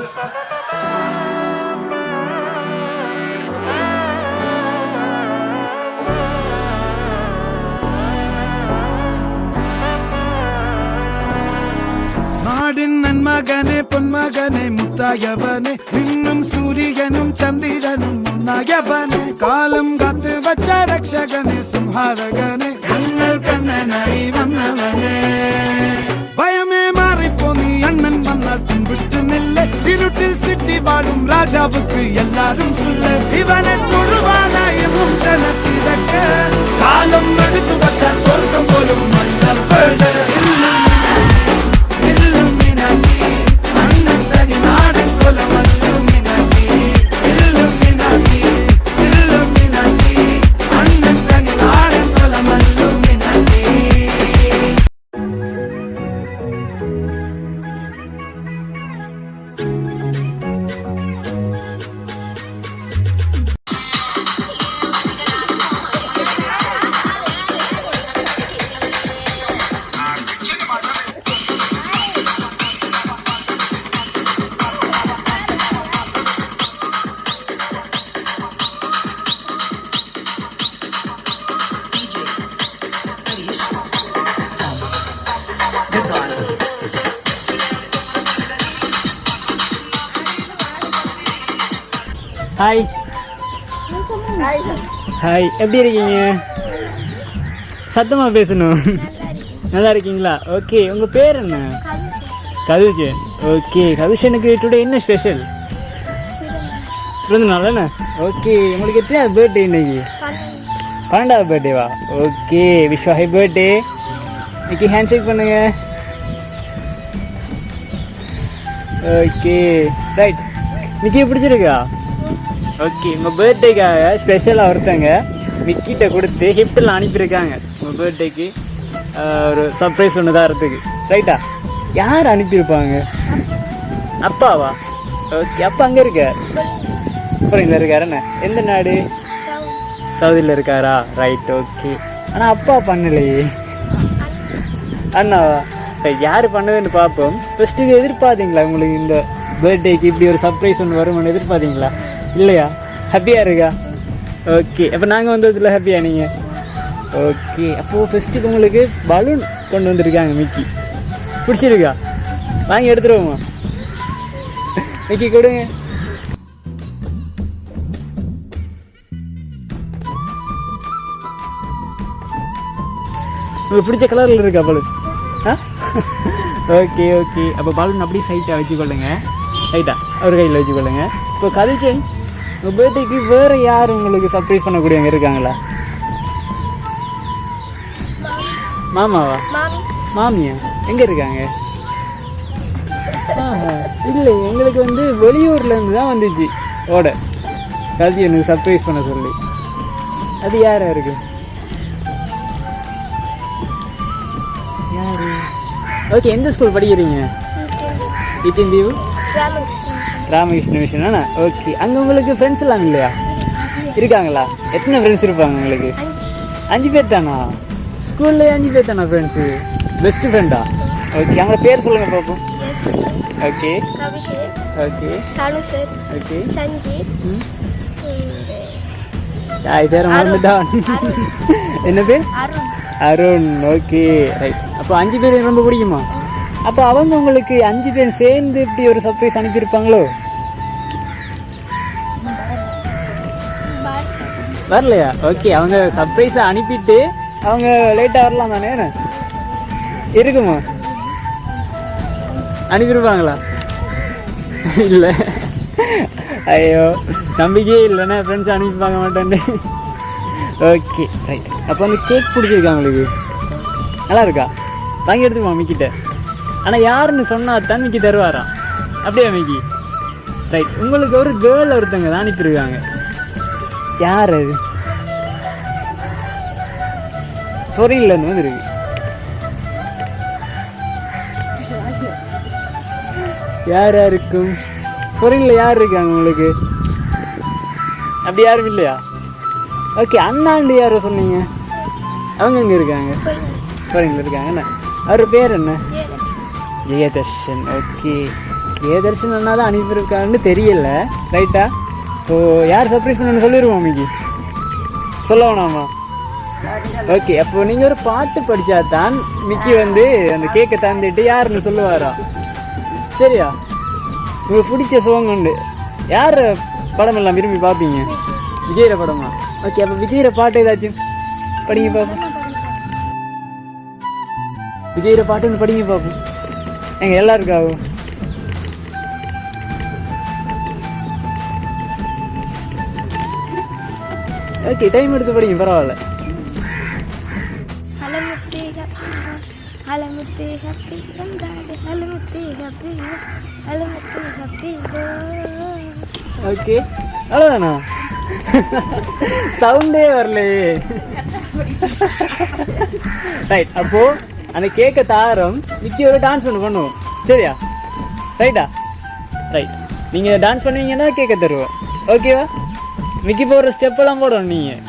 நாடின் நன்மகனே பொன்மகனே முத்தாயவனே இன்னும் சூரியனும் சந்திரனும் முன்னாயவனே காலம் காத்து வச்ச ரக்ஷகனே சிம்ஹாரகனே எங்கள் கண்ணனை வந்தவனே பயமே மாறிப்போ நீ அண்ணன் வந்தால் தும்பிட்டு நில்ல இருட்டில் சிட்டி வாழும் ராஜாவுக்கு எல்லாரும் சொல்ல இவனை தொழுவானா என்னும் ஜனத்திறக்க காலம் எடுத்து வச்சால் சொர்க்கம் போலும் மன்னர் ஹாய் ஹாய், எப்படி இருக்கீங்க? சத்தமாக பேசணும். நல்லா இருக்கீங்களா? ஓகே, உங்கள் பேர் என்ன? கவிஷன். ஓகே கவிஷனுக்கு டுடே என்ன ஸ்பெஷல்? பிறந்த நாள் என்ன? ஓகே, உங்களுக்கு எத்தனை பர்த்டே இன்னைக்கு? 12வது பர்த்டேவா? Okay, wish happy birthday. இன்னைக்கு ஹேண்ட் ஷேக் பண்ணுங்க. ஓகே ரைட், இன்னைக்கு பிடிச்சிருக்கா? ஓகே, உங்கள் பர்த்டேக்காக ஸ்பெஷலாக ஒருத்தங்க மிக்கிட்ட கொடுத்து கிஃப்டெல்லாம் அனுப்பியிருக்காங்க. உங்கள் பர்த்டேக்கு ஒரு சர்ப்ரைஸ் ஒன்று தரத்துக்கு. ரைட்டா? யார் அனுப்பியிருப்பாங்க? அப்பாவா? ஓகே, அப்பா அங்கே இருக்கார், ஃபாரின்ல இருக்கார். என்ன எந்த நாடு? சவுதியில் இருக்காரா? Right, okay. ஆனால் அப்பா பண்ணலையே, அண்ணாவா? யார் பண்ணதுன்னு பார்ப்போம். ஃபஸ்ட்டு எதிர்பார்த்தீங்களா உங்களுக்கு இந்த பர்த்டேக்கு இப்படி ஒரு சர்ப்ரைஸ் ஒன்று வரும்னு எதிர்பார்த்தீங்களா? இல்லையா? ஹாப்பியாக இருக்கா? ஓகே, அப்போ நாங்கள் வந்ததில் ஹாப்பியா நீங்கள்? ஓகே, அப்போது ஃபஸ்ட்டுக்கு உங்களுக்கு பலூன் கொண்டு வந்திருக்காங்க மிக்கி. பிடிச்சிருக்கா? வாங்கி எடுத்துருவோமா? மிக்கி கொடுங்க. உங்களுக்கு பிடிச்ச கலரில் இருக்கா பலூன்? ஆ ஓகே ஓகே, அப்போ பலூன் அப்படியே சைட்டாக வச்சுக்கொள்ளுங்க. ரைட்டா? ஒரு கையில் வச்சுக்கொள்ளுங்க. இப்போ கதிச்சேன், உங்கள் பர்த்டேக்கு வேறு யார் உங்களுக்கு சர்ப்ரைஸ் பண்ணக்கூடியவங்க இருக்காங்களா? மாமாவா? மாமியா? எங்கே இருக்காங்க? இல்லை, எங்களுக்கு வந்து வெளியூர்லேருந்து தான் வந்துச்சு ஓட கல்வி எனக்கு சர்ப்ரைஸ் பண்ண சொல்லி. அது யாரா இருக்கு? யாரு? ஓகே, எந்த ஸ்கூல் படிக்கிறீங்க? இச்சந்தீவு ராமகிருஷ்ண மிஷன். ஆனா ஓகே, அங்கே உங்களுக்கு ஃப்ரெண்ட்ஸ் எல்லாம் இல்லையா? இருக்காங்களா? எத்தனை ஃப்ரெண்ட்ஸ் இருப்பாங்க உங்களுக்கு? 5 பேர் தானா? ஸ்கூல்ல 5 பேர் தானா ஃப்ரெண்ட்ஸு? பெஸ்ட் ஃப்ரெண்டா? ஓகே, அவங்கள பேர் சொல்லுங்க பார்ப்போம். ஓகே ஓகே ஓகே பேர் மறந்துட்டான். என்ன பேர்? அருண். Okay right. அப்போ 5 பேர் ரொம்ப பிடிக்குமா? அப்போ அவங்க உங்களுக்கு 5 பேர் சேர்ந்து இப்படி ஒரு சர்ப்ரைஸ் அனுப்பியிருப்பாங்களோ? வரலையா? ஓகே, அவங்க சர்ப்ரைஸை அனுப்பிட்டு அவங்க லேட்டாக வரலாம் தானே? இருக்குமா? அனுப்பியிருப்பாங்களா? இல்லை, ஐயோ நம்பிக்கையே இல்லைண்ணே, ஃப்ரெண்ட்ஸ் அனுப்பிப்பாங்க மாட்டேன். Okay right. அப்போ அந்த கேக் பிடிச்சிருக்கா உங்களுக்கு? நல்லா இருக்கா? வாங்கி எடுத்துக்குமா மிக்கிட்ட? ஆனால் யாருன்னு சொன்னால் தான் மிக்கி தருவாராம். அப்படியே மிக்கி? ரைட். உங்களுக்கு ஒரு கேர்ள் ஒருத்தங்க தான் அனுப்பியிருக்காங்க. யார் அது? சொரியில்லைன்னு வந்துருக்கு. யார் யாருக்கும் சொரியில் யார் இருக்காங்க உங்களுக்கு? அப்படி யாரும் இல்லையா? ஓகே, அண்ணாண்டு யாரோ சொன்னீங்க, அவங்க எங்கே இருக்காங்க? ஃபாரின்ல இருக்காங்க. என்ன அவர் பேர் என்ன? ஜெயதர்ஷன். ஓகே, பிரியதர்ஷன் அண்ணா தான் அனுப்பியிருக்கான்னு தெரியல. ரைட்டா? ஸோ யார் சர்ப்ரைஸ் பண்ணணும்னு சொல்லிடுவோம் மிக்கி, சொல்ல வேணாமா? ஓகே, அப்போ நீங்கள் ஒரு பாட்டு படித்தா தான் மிக்கி வந்து அந்த கேக்கை தந்துட்டு யாருன்னு சொல்லுவாரா? சரியா? உங்களுக்கு பிடிச்ச சோங் உண்டு. யார் படம் எல்லாம் விரும்பி பார்ப்பீங்க? விஜயோட படமா? ஓகே, அப்போ விஜயோட பாட்டு ஏதாச்சும் படிங்க பார்ப்போம். விஜயோட பாட்டுன்னு படிங்க பார்ப்போம். எங்கள் எல்லாருக்காகும். ஓகே, டைம் எடுத்து படிங்க, பரவாயில்ல. ஓகே, அவ்வளோதானா? சவுண்டே வரலையே. ரைட், அப்போ அந்த கேக்க தாரம் மிக்கி ஒரு டான்ஸ் ஒன்று பண்ணுவோம். சரியா? ரைட்டா? ரைட், நீங்கள் டான்ஸ் பண்ணுவீங்கன்னா கேக்க தருவோம். ஓகேவா? மிக்கி போடுற ஸ்டெப்பெல்லாம் போடணும் நீங்கள்.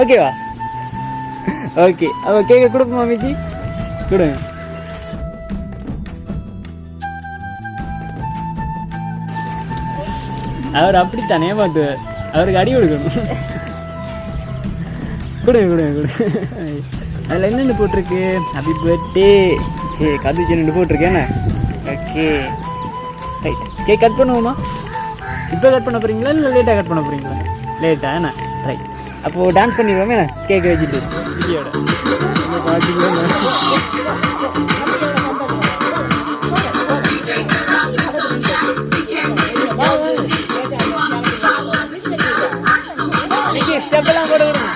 ஓகேவா? ஓகே, அப்போ கேக்க கொடுப்போமா மிக்கி? கொடுங்க. அவர் அப்படித்தானே பார்த்து அவருக்கு அடி கொடுக்கணும். கொடுங்க கொடுங்க கொடுங்க. அதில் என்னென்னு போட்டிருக்கு? Happy birthday. சரி, கதிச்சு போட்டிருக்கேண்ணே. Okay, right. கேக் கட் பண்ணுவோமா? இப்போ கட் பண்ண போகிறீங்களா இல்லை லேட்டாக கட் பண்ண போகிறீங்களா? லேட்டா என்ன? ரைட், அப்போது டான்ஸ் பண்ணிடுவோமே கேக் வச்சுட்டு விஜயோட. ஸ்டெப்பெல்லாம் போட விடுங்க.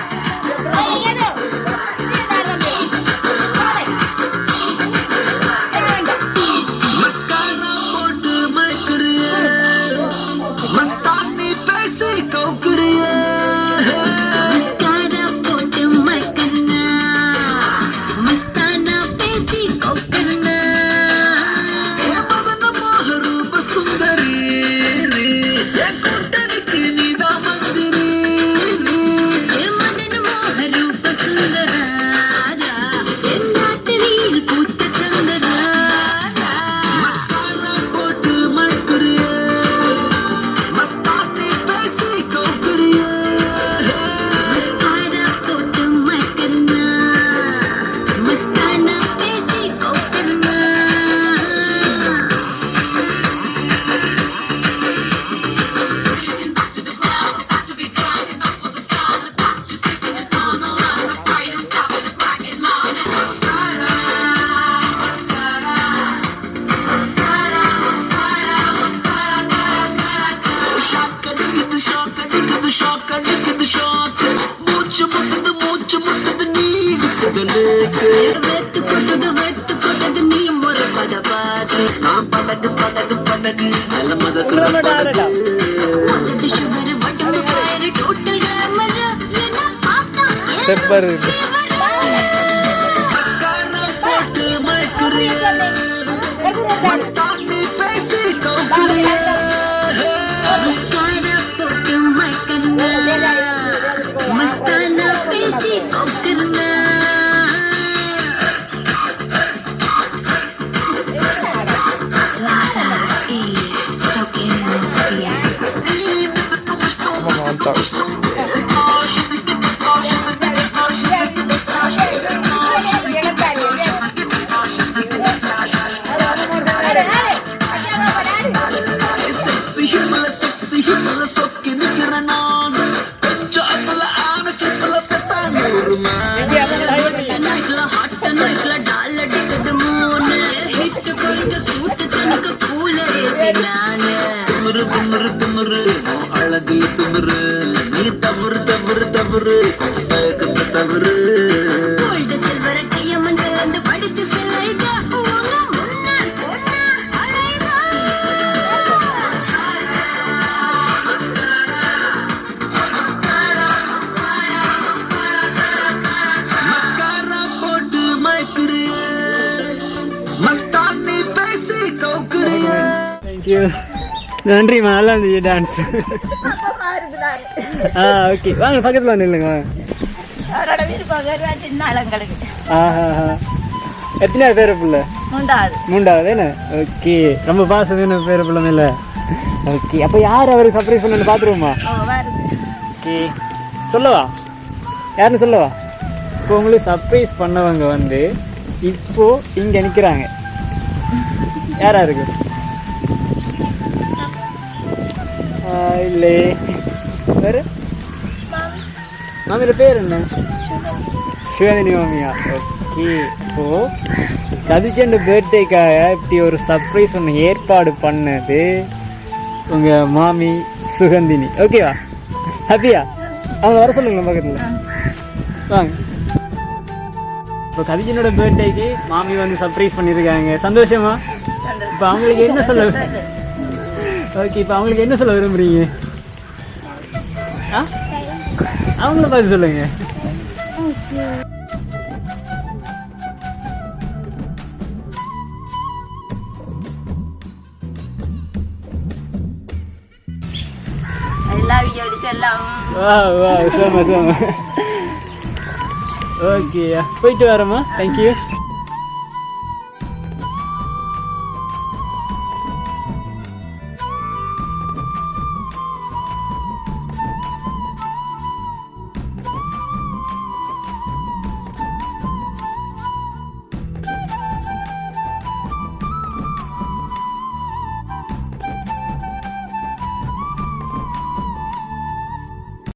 நன்றிம்மா, நல்லா இருந்துச்சு டான்ஸ். ஓகே, வாங்க பக்கத்தில் வந்து இல்லைங்க. எத்தனையாவது பேர பிள்ளை? மூன்றாவது என்ன? ஓகே, ரொம்ப பாசம் வேணும் பேர பிள்ளை மேல. ஓகே, அப்போ யார் அவருக்கு சர்ப்ரைஸ் பண்ணு பார்த்துருவோமா? ஓகே, சொல்லவா? யாருன்னு சொல்லவா? இப்போ உங்களுக்கு சர்ப்ரைஸ் பண்ணவங்க வந்து இப்போ இங்கே நிற்கிறாங்க. யாரா இருக்கு? இல்லை, வேறு மாமியோட பேர் என்ன? சிவந்தினி மாமியா? ஓகே, இப்போ சதிச்சண்ட பர்த்டேக்காக இப்படி ஒரு சர்ப்ரைஸ் ஒன்று ஏற்பாடு பண்ணது உங்கள் மாமி சுகந்தினி. ஓகேவா? ஹாப்பியா? அவங்க வர சொல்லுங்களேன் பக்கத்தில் வாங்க. இப்போ கதிஜனோட பர்த்டேக்கு மாமி வந்து சர்ப்ரைஸ் பண்ணியிருக்காங்க. சந்தோஷமா? இப்போ அவங்களுக்கு என்ன சொல்ல? ஓகே, இப்போ அவங்களுக்கு என்ன சொல்ல விரும்புறீங்க? அவங்கள பார்த்து சொல்லுங்க. ஓகே, போயிட்டு வரேம்மா. தேங்க்யூ.